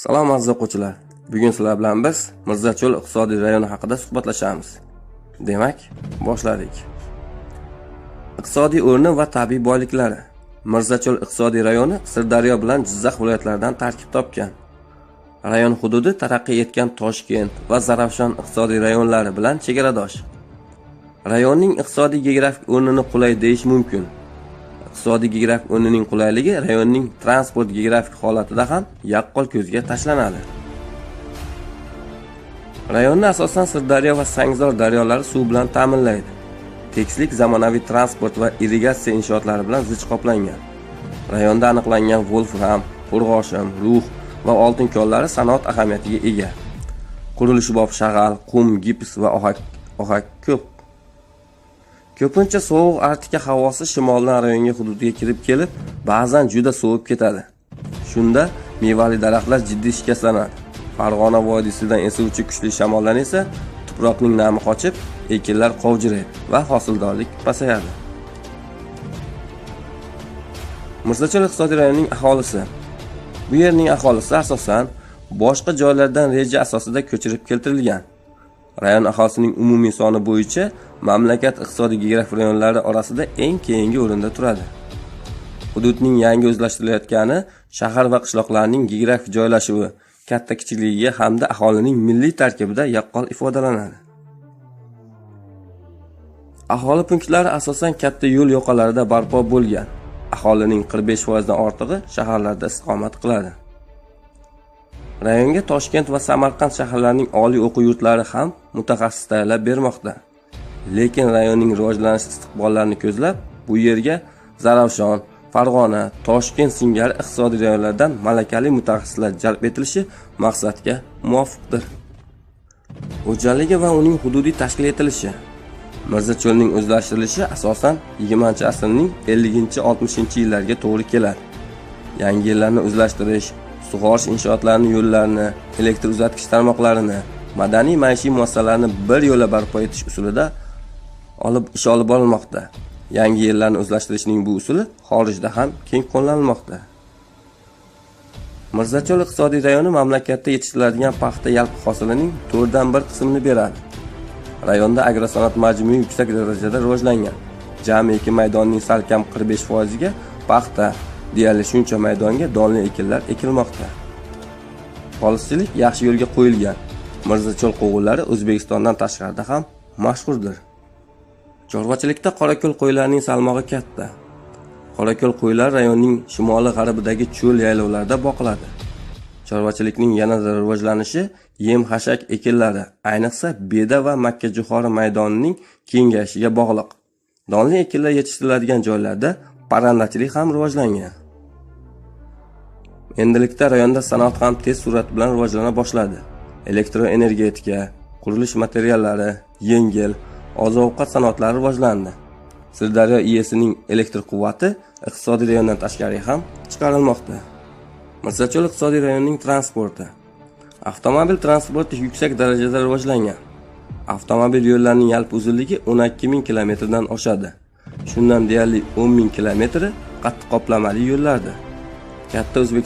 Salom aziz o'quvchilar. Bugun sizlar bilan biz Mirzacho'l iqtisodiy rayoni haqida suhbatlashamiz. Demak, boshladik. Iqtisodiy o'rni va tabiiy boyliklari. Mirzacho'l iqtisodiy rayoni Sirdaryo bilan Jizzax viloyatlaridan tarkib topgan. Rayon hududi taraqqiy etgan Toshkent va Zarafshon iqtisodiy rayonlari bilan chegaradosh. Rayonning iqtisodiy geografik o'rnini qulay deyish mumkin. Iqtisodiy geografik o'rnining qulayligi rayonning transport geografik holatida ham yaqqol ko'zga tashlanadi. Rayonni asosan Sirdaryo va Sangzor daryolari suv bilan ta'minlaydi. Tekislik zamonaviy transport va irrigatsiya inshootlari bilan zich qoplangan. Rayonda aniqlangan volfram, qo'rg'oshin, rux va oltin kollari sanoat ahamiyatiga ega. Qurilishibop shag'al, qum, gips va ohak ko'p. Ko'pincha sovuq Arktika havosi shimoldan rayonga hududiga kirib kelib, ba'zan juda sovib ketadi. Shunda mevali daraxtlar jiddiy shikastlanadi. Farg'ona vodiysidan esuvchi kuchli shamoldan esa tuproqning nami qochib, ekinlar qovjiraydi va hosildorlik pasayadi. Mirzacho'l iqtisodiy rayonining aholisi. Bu yerning aholisi asosan boshqa joylardan reja asosida ko'chirib keltirilgan. Rayon aholisining umumiy soni bo'yicha mamlakat iqtisodiy geografik rayonlari orasida eng keyingi o'rinda turadi. Hududning yangi o'zlashtirilayotgani shahar va qishloqlarning geografik joylashuvi, katta kichikligiga hamda aholining milliy tarkibida yaqqol ifodalanadi. Aholi punktlari asosan katta yo'l yoqalarida barpo bo'lgan. Aholining 45% dan ortig'i shaharlarda istiqomat qiladi. Rayonga Toshkent va Samarqand shaharlarining oliy o'quv yurtlari ham mutaxassis tayyorlab bermoqda. Lekin rayonning rivojlanish istiqbollarini ko'zlab, bu yerga Zarafshon, Farg'ona, Toshkent singari iqtisodiy rayonlardan malakali mutaxassislar jalb etilishi maqsadga muvofiqdir. Xo'jaligi va uning hududiy tashkil etilishi. Mirzacho'lning o'zlashtirilishi asosan 20-asrning 50-60-yillarga to'g'ri keladi. Yangi yerlarni o'zlashtirish, sug'orish inshootlarini, yo'llarni, elektr uzatgich tarmoqlarini, madaniy maishiy muassasalarni bir yo'la barpo etish usulida ish olib borilmoqda. Yangi yerlarni o'zlashtirishning bu usuli xorijda ham keng qo'llanilmoqda. Mirzacho'l iqtisodiy rayoni mamlakatda yetishtiriladigan paxta yalpi hosilining 4dan 1 qismini beradi. Rayonda agrosanoat majmui yuksak darajada rivojlangan. Jami ekin maydonining salkam 45% ga paxta, deyarli shuncha maydonga donli ekinlar ekilmoqda. Xolischilik yaxshi yo'lga qo'yilgan. Mirzacho'l qo'g'illari O'zbekistondan tashqarida ham mashhurdir. Chorvachilikda qorako'l qo'ylarining salmog'i katta. Qorako'l qo'ylari rayonning shimoli-g'arbidagi cho'l yaylovlarida boqiladi. Chorvachilikning yanada rivojlanishi yem-xashak ekinlari, ayniqsa beda va makkajo'xori maydonining kengayishiga bog'liq. Donli ekinlar yetishtiriladigan joylarda parrandachilik ham rivojlangan. Endilikda rayonda sanoat ham tez surat bilan rivojlana boshladi. Elektroenergetika, qurilish materiallari, yengil, oziq-ovqat sanoatlari rivojlandi. Sirdaryo IESining elektr quvvati iqtisodiy rayondan tashqariga ham chiqarilmoqda. Mirzacho'l iqtisodiy rayonining transporti. Avtomobil transporti yuksak darajada rivojlangan. Avtomobil yo'llarining yalpi uzunligi 12.000 kilometrdan oshadi. Shundan deyarli 10.000 kilometri qattiq qoplamali yo'llardir. Katta o'zbek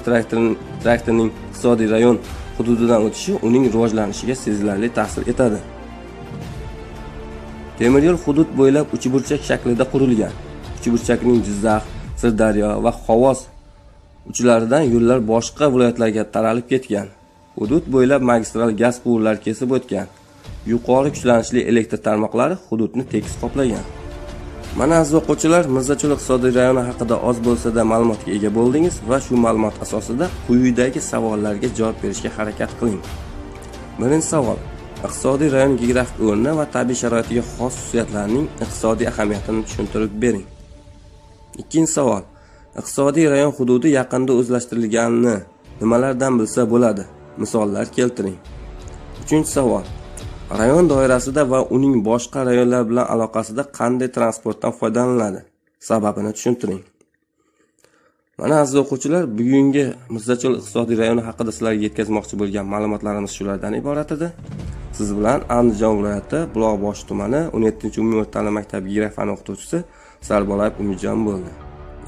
traktorining iqtisodiy rayon hududidan o'tishi uning rivojlanishiga sezilarli ta'sir etadi. Temir yo'l hudud bo'ylab uchburchak shaklida qurilgan. Uchburchakning Jizzax, Sirdaryo va Xovos uchlaridan yo'llar boshqa viloyatlarga taralib ketgan. Hudud bo'ylab magistral gaz quvurlari kesib o'tgan. Yuqori kuchlanishli elektr tarmoqlari hududni tekis qoplagan. Mana aziz o'quvchilar, Mirzacho'l iqtisodiy rayoni haqida oz bo'lsa-da ma'lumotga ega bo'ldingiz va shu ma'lumot asosida quyidagi savollarga javob berishga harakat qiling. Birinchi savol: iqtisodiy rayon geografik o'rni va tabiiy sharoitiga xos xususiyatlarining iqtisodiy ahamiyatini tushuntirib bering. Ikkinchi savol: iqtisodiy rayon hududi yaqinda o'zlashtirilganini nimalardan bilsa bo'ladi? Misollar keltiring. Uchinchi savol: rayon doirasida va uning boshqa rayonlar bilan aloqasida qanday transportdan foydalaniladi? Sababini tushuntiring. Mana aziz o'quvchilar, bugungi Mirzacho'l iqtisodiy rayoni haqida sizlarga yetkazmoqchi bo'lgan ma'lumotlarimiz shulardan iborat edi. Siz bilan Andijon viloyati Buloqboshi tumani 17-umumiy o'rta ta'lim maktabi geografik fan o'qituvchisi Sarbolayev Umidjon bo'ldi.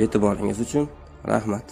E'tiboringiz uchun rahmat.